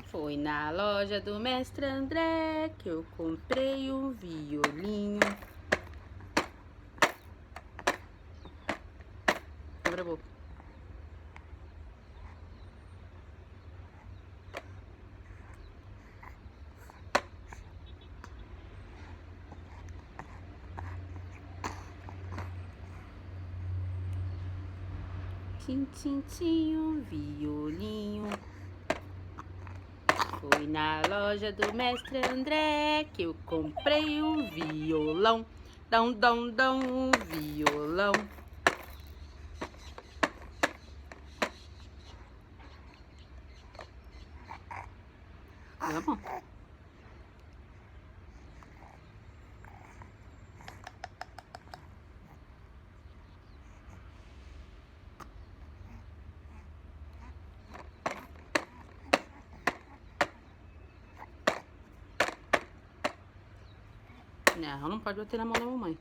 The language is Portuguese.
Foi na loja do mestre André que eu comprei um violinho. Abre a boca. Tim, tim, tim, um violinho. Foi na loja do mestre André que eu comprei um violão. Dão, dão, dão, um violão. Vamos? Não, não pode bater na mão da mamãe.